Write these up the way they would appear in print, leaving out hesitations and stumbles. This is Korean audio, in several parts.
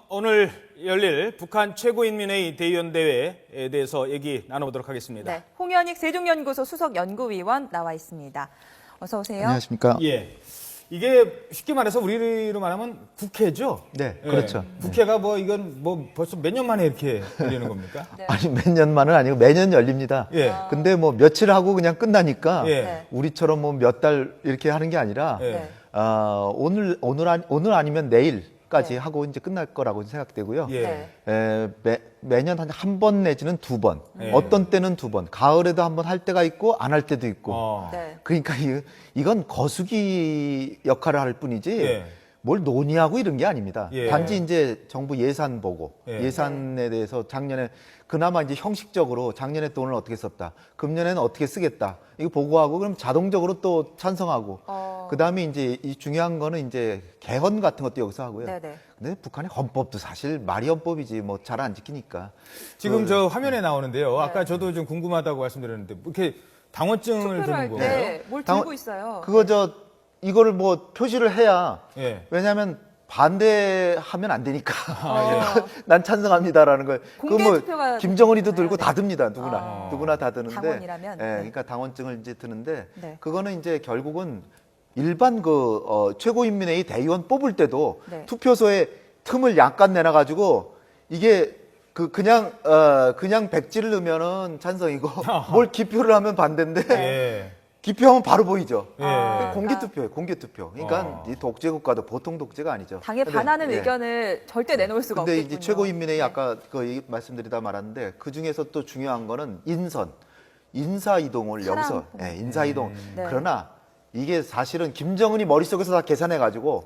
오늘 열릴 북한 최고인민회의 대의원 대회에 대해서 얘기 나눠보도록 하겠습니다. 네, 홍현익 세종연구소 수석연구위원 나와 있습니다. 어서 오세요. 안녕하십니까? 예, 이게 쉽게 말해서 우리로 말하면 국회죠. 네, 그렇죠. 국회가 뭐 이건 뭐 벌써 몇 년 만에 이렇게 열리는 겁니까? 네. 아니 몇 년만은 아니고 매년 열립니다. 예. 근데 뭐 며칠 하고 그냥 끝나니까 예. 네. 우리처럼 뭐 몇 달 이렇게 하는 게 아니라 예. 네. 오늘 아니면 내일까지 네. 하고 이제 끝날 거라고 생각되고요. 예. 네. 매년 한 번 내지는 두 번, 네. 어떤 때는 두 번, 가을에도 한 번 할 때가 있고 안 할 때도 있고. 네. 그러니까 이건 거수기 역할을 할 뿐이지 예. 뭘 논의하고 이런 게 아닙니다. 예. 단지 이제 정부 예산 보고 예. 예산에 대해서 작년에 그나마 이제 형식적으로 작년에 돈을 어떻게 썼다, 금년에는 어떻게 쓰겠다 이거 보고하고 그럼 자동적으로 또 찬성하고 그다음에 이제 이 중요한 거는 이제 개헌 같은 것도 여기서 하고요. 네네. 근데 북한의 헌법도 사실 말이 헌법이지 뭐 잘 안 지키니까. 지금 저 화면에 나오는데요. 아까 저도 좀 궁금하다고 말씀드렸는데 뭐 이렇게 당원증을 투표를 드는 할 거예요? 때 뭘 들고 있어요. 그거 이거를 뭐 표시를 해야 예. 왜냐하면 반대하면 안 되니까. 어. 난 찬성합니다라는 걸. 공개 투표가 김정은이도 되잖아요. 들고 네. 다 듭니다. 누구나. 아. 누구나 다 드는데. 당원이라면? 예, 네. 그러니까 당원증을 이제 드는데 네. 그거는 이제 결국은 일반 최고인민회의 대의원 뽑을 때도 네. 투표소에 틈을 약간 내놔가지고 이게 그냥 백지를 넣으면은 찬성이고 뭘 기표를 하면 반대인데 예. 기표하면 바로 보이죠. 예. 공개 투표예요, 공개 투표. 그러니까 이 독재 국가도 보통 독재가 아니죠. 당에 근데, 반하는 예. 의견을 절대 내놓을 수가 근데 없겠군요. 이제 최고인민회의 네. 아까 말씀드리다 말았는데 그 중에서 또 중요한 거는 인사 이동을 사람 여기서 부분. 인사 이동. 네. 그러나 이게 사실은 김정은이 머릿속에서 다 계산해 가지고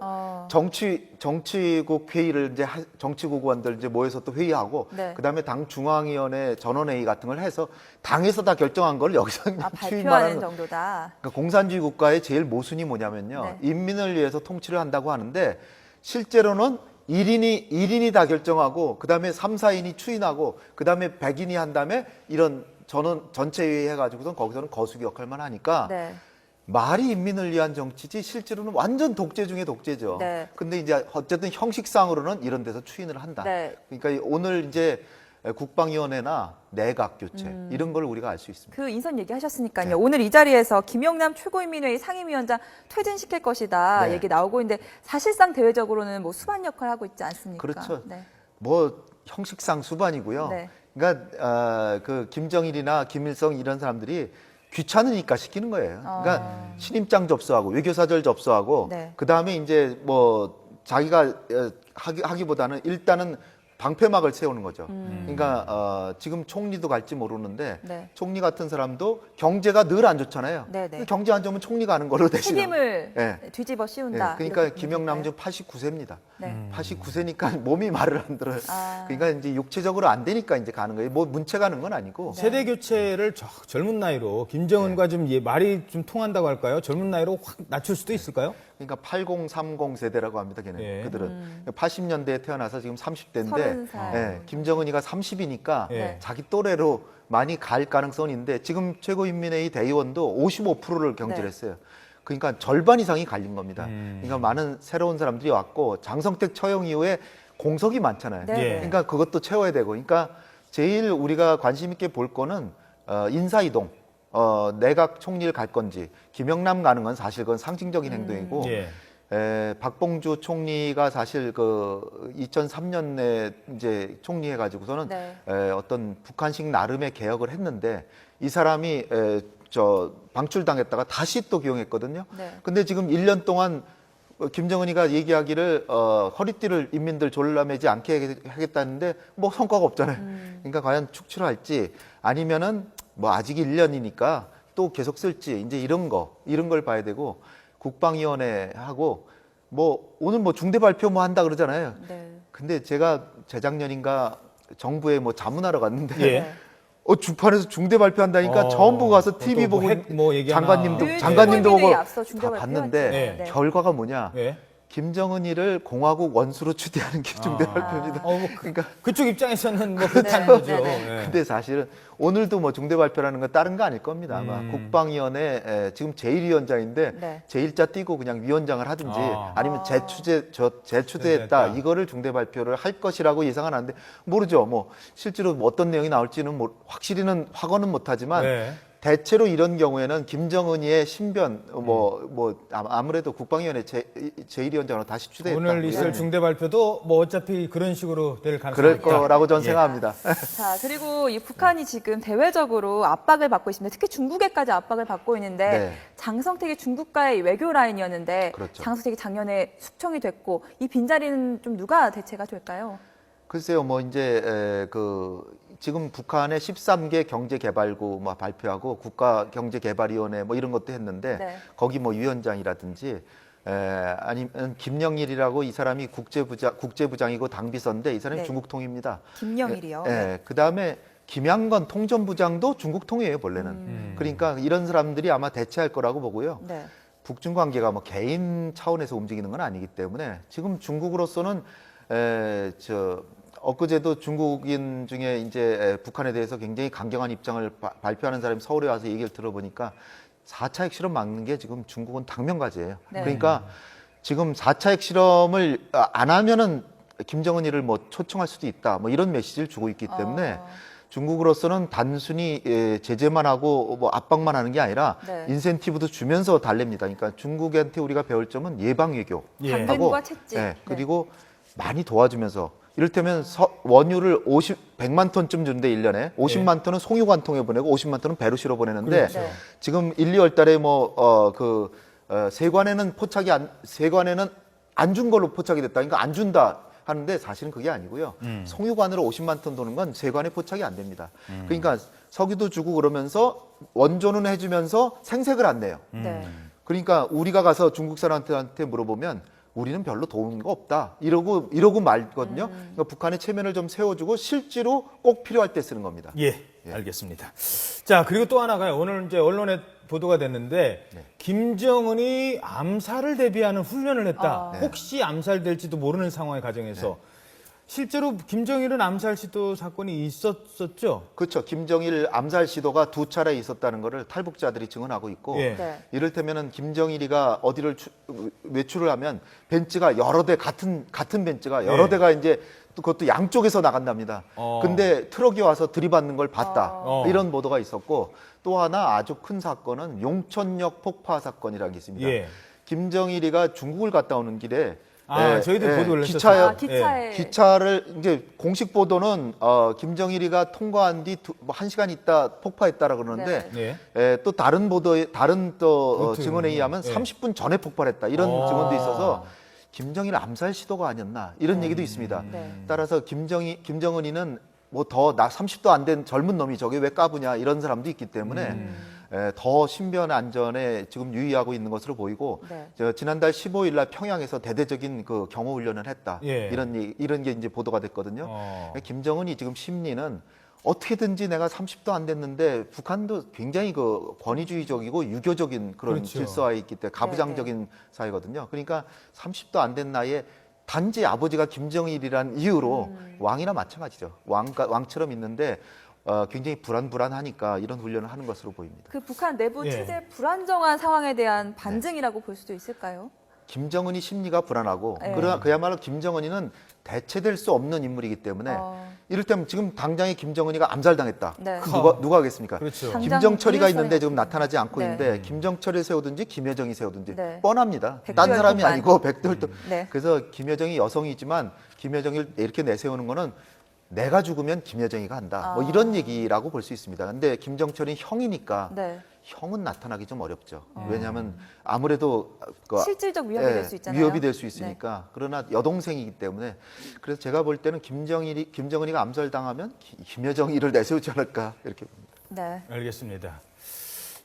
정치국 회의를 이제 정치국원들 이제 모여서 또 회의하고 네. 그다음에 당 중앙위원회 전원회의 같은 걸 해서 당에서 다 결정한 걸 여기서 그냥 발표하는 추인만 정도다. 그러니까 공산주의 국가의 제일 모순이 뭐냐면요. 네. 인민을 위해서 통치를 한다고 하는데 실제로는 1인이 다 결정하고 그다음에 3, 4인이 추인하고 그다음에 100인이 한 다음에 이런 전체 회의 해가지고선 거기서는 거수기 역할만 하니까 네. 말이 인민을 위한 정치지 실제로는 완전 독재 중에 독재죠. 네. 근데 이제 어쨌든 형식상으로는 이런 데서 추인을 한다. 네. 그러니까 오늘 이제 국방위원회나 내각 교체 이런 걸 우리가 알 수 있습니다. 그 인선 얘기하셨으니까요. 네. 오늘 이 자리에서 김영남 최고인민회의 상임위원장 퇴진시킬 것이다 네. 얘기 나오고 있는데 사실상 대외적으로는 뭐 수반 역할을 하고 있지 않습니까? 그렇죠. 네. 뭐 형식상 수반이고요. 네. 그러니까 그 김정일이나 김일성 이런 사람들이 귀찮으니까 시키는 거예요. 그러니까 신임장 접수하고 외교사절 접수하고 네. 그 다음에 이제 뭐 자기가 하기보다는 일단은 방패막을 세우는 거죠. 그러니까 지금 총리도 갈지 모르는데 네. 총리 같은 사람도 경제가 늘 안 좋잖아요. 네, 네. 경제 안 좋으면 총리가 하는 걸로 대신. 책임을 네. 뒤집어 씌운다. 그러니까 이렇게 김영남 보니까요. 지금 89세입니다. 네. 89세니까 몸이 말을 안 들어요. 아. 그러니까 이제 육체적으로 안 되니까 이제 가는 거예요. 뭐 문체 가는 건 아니고. 세대 교체를 젊은 나이로 김정은과 좀 말이 좀 통한다고 할까요? 젊은 나이로 확 낮출 수도 있을까요? 그러니까 8030 세대라고 합니다. 걔는 예. 그들은 80년대에 태어나서 지금 30대인데 30살. 예, 김정은이가 30이니까 예. 자기 또래로 많이 갈 가능성은 있는데 지금 최고인민회의 대의원도 55%를 경질했어요. 그러니까 절반 이상이 갈린 겁니다. 그러니까 많은 새로운 사람들이 왔고 장성택 처형 이후에 공석이 많잖아요. 네. 예. 그러니까 그것도 채워야 되고. 그러니까 제일 우리가 관심 있게 볼 거는 인사 이동. 내각 총리를 갈 건지 김영남 가는 건 사실 그건 상징적인 행동이고 예. 박봉주 총리가 사실 그 2003년에 이제 총리해가지고서는 네. 어떤 북한식 나름의 개혁을 했는데 이 사람이 방출당했다가 다시 또 기용했거든요. 네. 근데 지금 1년 동안 김정은이가 얘기하기를 허리띠를 인민들 졸라매지 않게 하겠다는데 뭐 성과가 없잖아요. 그러니까 과연 축출할지 아니면은 뭐 아직 1년이니까 또 계속 쓸지 이제 이런 걸 봐야 되고 국방위원회하고 뭐 오늘 뭐 중대 발표 뭐 한다 그러잖아요. 네. 근데 제가 재작년인가 정부에 뭐 자문하러 갔는데 예. 주판에서 중대 발표한다니까 전부 가서 TV 또 보고 핵 뭐 얘기하나. 장관님도 늘 장관님도 보고 최고인민회에 앞서 중대 다 발표하죠. 봤는데 네. 결과가 뭐냐? 예. 김정은이를 공화국 원수로 추대하는 게 중대발표입니다. 그러니까 그쪽 입장에서는 뭐 네, 그렇다는 거죠. 네, 네. 예. 근데 사실은 오늘도 뭐 중대발표라는 건 다른 거 아닐 겁니다. 아마 음. 국방위원회 지금 제1위원장인데 네. 제1자 띄고 그냥 위원장을 하든지 아. 아니면 재추대했다. 재추대했다 이거를 중대발표를 할 것이라고 예상은 하는데 모르죠. 뭐 실제로 뭐 어떤 내용이 나올지는 뭐 확실히는 확언은 못하지만 네. 대체로 이런 경우에는 김정은이의 신변 아무래도 국방위원회 제1위원장으로 다시 추대했다. 오늘 있을 중대 발표도 뭐 어차피 그런 식으로 될 가능성이 그럴 있다. 거라고 전 예. 생각합니다. 자, 그리고 이 북한이 지금 대외적으로 압박을 받고 있습니다. 특히 중국에까지 압박을 받고 있는데 네. 장성택이 중국과의 외교 라인이었는데 그렇죠. 장성택이 작년에 숙청이 됐고 이 빈자리는 좀 누가 대체가 될까요? 글쎄요, 뭐 이제 지금 북한의 13개 경제개발구 뭐 발표하고 국가경제개발위원회 뭐 이런 것도 했는데 네. 거기 뭐 위원장이라든지 아니면 김영일이라고 이 사람이 국제부장이고 당비서인데 이 사람이 네. 중국통입니다. 김영일이요. 그다음에 김양건 통전부장도 중국통이에요, 본래는. 그러니까 이런 사람들이 아마 대체할 거라고 보고요. 네. 북중 관계가 뭐 개인 차원에서 움직이는 건 아니기 때문에 지금 중국으로서는 엊그제도 중국인 중에 이제 북한에 대해서 굉장히 강경한 입장을 발표하는 사람이 서울에 와서 얘기를 들어보니까 4차 핵실험 막는 게 지금 중국은 당면과제예요. 네. 그러니까 지금 4차 핵실험을 안 하면은 김정은이를 뭐 초청할 수도 있다. 뭐 이런 메시지를 주고 있기 때문에 중국으로서는 단순히 제재만 하고 뭐 압박만 하는 게 아니라 네. 인센티브도 주면서 달랩니다. 그러니까 중국한테 우리가 배울 점은 예방 외교 예. 당근과 채찍. 네. 그리고 많이 도와주면서 이를테면 원유를 100만 톤쯤 주는데 1년에 50만 톤은 송유관통에 보내고 50만 톤은 배로 실어 보내는데 그렇죠. 네. 지금 1, 2월 달에 세관에는 세관에는 안 준 걸로 포착이 됐다. 그러니까 안 준다 하는데 사실은 그게 아니고요. 송유관으로 50만 톤 도는 건 세관에 포착이 안 됩니다. 그러니까 석유도 주고 그러면서 원조는 해주면서 생색을 안 내요. 네. 그러니까 우리가 가서 중국 사람한테 물어보면 우리는 별로 도움인 거 없다. 이러고 말거든요. 그러니까 북한의 체면을 좀 세워주고 실제로 꼭 필요할 때 쓰는 겁니다. 예, 알겠습니다. 자, 그리고 또 하나가요. 오늘 이제 언론에 보도가 됐는데 김정은이 암살을 대비하는 훈련을 했다. 혹시 암살될지도 모르는 상황의 과정에서 실제로 김정일은 암살 시도 사건이 있었었죠. 그렇죠. 김정일 암살 시도가 2차례 있었다는 것을 탈북자들이 증언하고 있고 예. 네. 이를테면은 김정일이가 어디를 외출을 하면 벤츠가 여러 대 같은 벤츠가 여러 대가 이제 그것도 양쪽에서 나간답니다. 근데 트럭이 와서 들이받는 걸 봤다. 이런 보도가 있었고 또 하나 아주 큰 사건은 용천역 폭파 사건이라는 게 있습니다. 예. 김정일이가 중국을 갔다 오는 길에 저희도 보도를 했었어요. 기차를 이제 공식 보도는 김정일이가 통과한 뒤 1시간 있다 폭파했다라 그러는데 또 다른 증언에 의하면 30분 전에 폭발했다 이런 증언도 있어서 김정일 암살 시도가 아니었나 이런 얘기도 있습니다. 따라서 김정은이는 뭐 더 30도 안 된 젊은 놈이 저게 왜 까부냐 이런 사람도 있기 때문에 더 신변 안전에 지금 유의하고 있는 것으로 보이고 지난달 15일 날 평양에서 대대적인 그 경호 훈련을 했다. 이런 게 이제 보도가 됐거든요. 김정은이 지금 심리는 어떻게든지 내가 30도 안 됐는데 북한도 굉장히 그 권위주의적이고 유교적인 그런 질서에 있기 때문에 가부장적인 사회거든요. 그러니까 30도 안 된 나이에 단지 아버지가 김정일이라는 이유로 왕이나 마찬가지죠. 왕처럼 있는데 굉장히 불안하니까 이런 훈련을 하는 것으로 보입니다. 그 북한 내부 체제 불안정한 상황에 대한 반증이라고 볼 수도 있을까요? 김정은이 심리가 불안하고 그야말로 김정은이는 대체될 수 없는 인물이기 때문에 이를테면 지금 당장에 김정은이가 암살당했다. 누가 하겠습니까? 그렇죠. 김정철이가 있는데 지금 나타나지 않고 있는데 김정철이 세우든지 김여정이 세우든지 뻔합니다. 딴 사람이 아니고 백돌도. 그래서 김여정이 여성이지만 김여정을 이렇게 내세우는 거는 내가 죽으면 김여정이가 한다. 뭐 이런 얘기라고 볼 수 있습니다. 근데 김정철이 형이니까 형은 나타나기 좀 어렵죠. 왜냐하면 아무래도 실질적 위협이 될 수 있잖아요. 위협이 될 수 있으니까. 그러나 여동생이기 때문에 그래서 제가 볼 때는 김정은이가 암살당하면 김여정이를 내세우지 않을까 이렇게 봅니다. 네. 알겠습니다.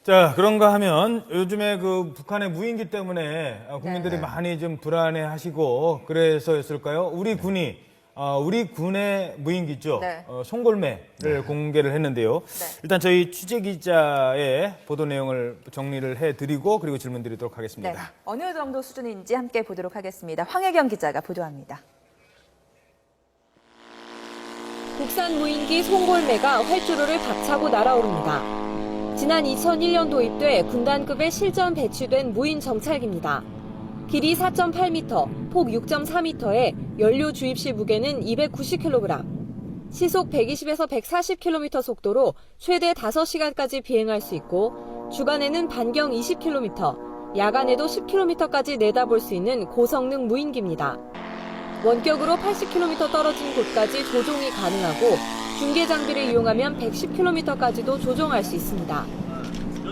자, 그런가 하면 요즘에 그 북한의 무인기 때문에 국민들이 많이 좀 불안해하시고 그래서였을까요? 우리 군이 우리 군의 무인기죠. 네. 송골매를 공개를 했는데요. 네. 일단 저희 취재 기자의 보도 내용을 정리를 해드리고 그리고 질문 드리도록 네. 하겠습니다. 어느 정도 수준인지 함께 보도록 하겠습니다. 황혜경 기자가 보도합니다. 국산 무인기 송골매가 활주로를 박차고 날아오릅니다. 지난 2001년 도입돼 군단급에 실전 배치된 무인 정찰기입니다. 길이 4.8m, 폭 6.4m에 연료 주입 시 무게는 290kg, 시속 120에서 140km 속도로 최대 5시간까지 비행할 수 있고 주간에는 반경 20km, 야간에도 10km까지 내다볼 수 있는 고성능 무인기입니다. 원격으로 80km 떨어진 곳까지 조종이 가능하고 중계 장비를 이용하면 110km까지도 조종할 수 있습니다.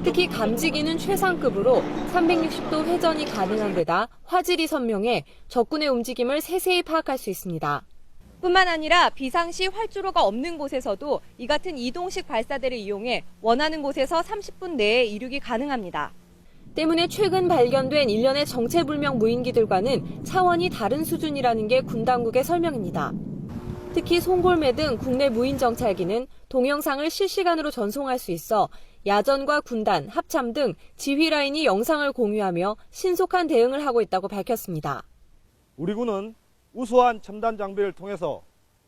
특히 감지기는 최상급으로 360도 회전이 가능한 데다 화질이 선명해 적군의 움직임을 세세히 파악할 수 있습니다. 뿐만 아니라 비상시 활주로가 없는 곳에서도 이 같은 이동식 발사대를 이용해 원하는 곳에서 30분 내에 이륙이 가능합니다. 때문에 최근 발견된 일련의 정체불명 무인기들과는 차원이 다른 수준이라는 게 군 당국의 설명입니다. 특히 송골매 등 국내 무인 정찰기는 동영상을 실시간으로 전송할 수 있어 야전과 군단, 합참 등 지휘 라인이 영상을 공유하며 신속한 대응을 하고 있다고 밝혔습니다. 우리 군은 우수한 첨단 장비를 통해서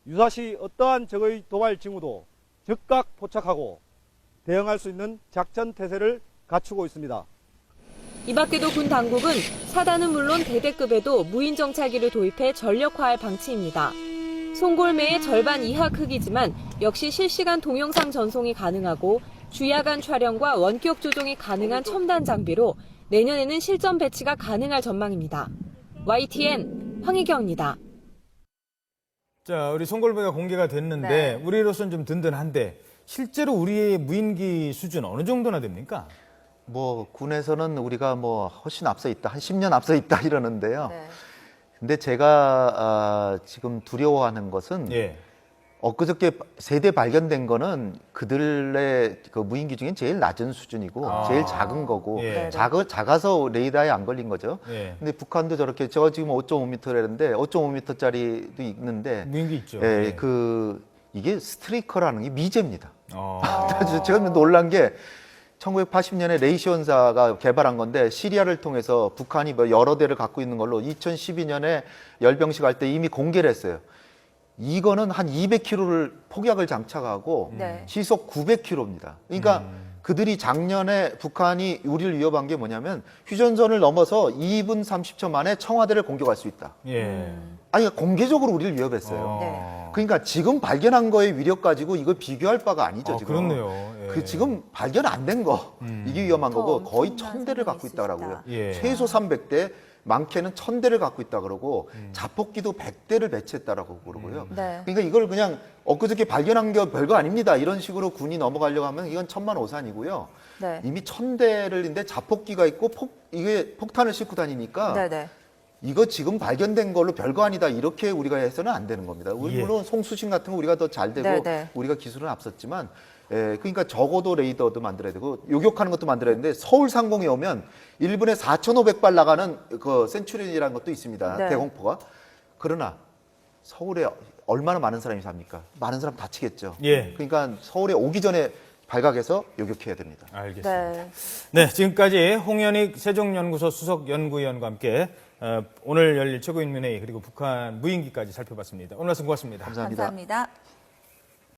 유사시 어떠한 적의 도발 징후도 즉각 포착하고 대응할 수 있는 작전 태세를 갖추고 있습니다. 이 밖에도 군 당국은 사단은 물론 대대급에도 무인 정찰기를 도입해 전력화할 방침입니다. 송골매의 절반 이하 크기지만 역시 실시간 동영상 전송이 가능하고 주야간 촬영과 원격 조종이 가능한 첨단 장비로 내년에는 실전 배치가 가능할 전망입니다. YTN 황희경입니다. 자, 우리 송골매가 공개가 됐는데 네. 우리로서는 좀 든든한데 실제로 우리의 무인기 수준 어느 정도나 됩니까? 뭐 군에서는 우리가 뭐 훨씬 앞서 있다, 한 10년 앞서 있다 이러는데요. 네. 근데 제가 지금 두려워하는 것은 예. 엊그저께 세대 발견된 거는 그들의 그 무인기 중에 제일 낮은 수준이고 제일 작은 거고 예. 작아서 레이더에 안 걸린 거죠. 예. 근데 북한도 저렇게 저 지금 5.5m라는데 5.5m짜리도 있는데 무인기 있죠. 예, 예. 이게 스트리커라는 게 미제입니다. 어. 제가 놀란 게 1980년에 레이시온사가 개발한 건데 시리아를 통해서 북한이 뭐 여러 대를 갖고 있는 걸로 2012년에 열병식 할 때 이미 공개를 했어요. 이거는 한 200km를 폭약을 장착하고 네. 시속 900km입니다. 그러니까 그들이 작년에 북한이 우리를 위협한 게 뭐냐면 휴전선을 넘어서 2분 30초 만에 청와대를 공격할 수 있다. 예. 아니 공개적으로 우리를 위협했어요. 네. 그러니까 지금 발견한 거의 위력 가지고 이거 비교할 바가 아니죠. 지금. 그렇네요. 예. 그 지금 발견 안 된 거 이게 위험한 더 거고 거의 엄청난 1000대를 갖고 상황일 수 있다라고요. 있다. 예. 최소 300대, 많게는 1000대를 갖고 있다 그러고 자폭기도 100대를 배치했다라고 그러고요. 네. 그러니까 이걸 그냥 엊그저께 발견한 게 별거 아닙니다. 이런 식으로 군이 넘어가려고 하면 이건 천만오산이고요. 네. 이미 1000대를인데 자폭기가 있고 이게 폭탄을 싣고 다니니까 네네. 이거 지금 발견된 걸로 별거 아니다 이렇게 우리가 해서는 안 되는 겁니다. 예. 물론 송수신 같은 거 우리가 더 잘 되고 네네. 우리가 기술은 앞섰지만 그러니까 적어도 레이더도 만들어야 되고 요격하는 것도 만들어야 되는데 서울 상공에 오면 1분에 4,500발 나가는 그 센츄리라는 것도 있습니다. 네. 대공포가. 그러나 서울에 얼마나 많은 사람이 삽니까? 많은 사람 다치겠죠. 예. 그러니까 서울에 오기 전에 발각해서 요격해야 됩니다. 알겠습니다. 네. 네, 지금까지 홍현익 세종연구소 수석연구위원과 함께 오늘 열릴 최고인민회의 그리고 북한 무인기까지 살펴봤습니다. 오늘 말씀 고맙습니다. 감사합니다. 감사합니다.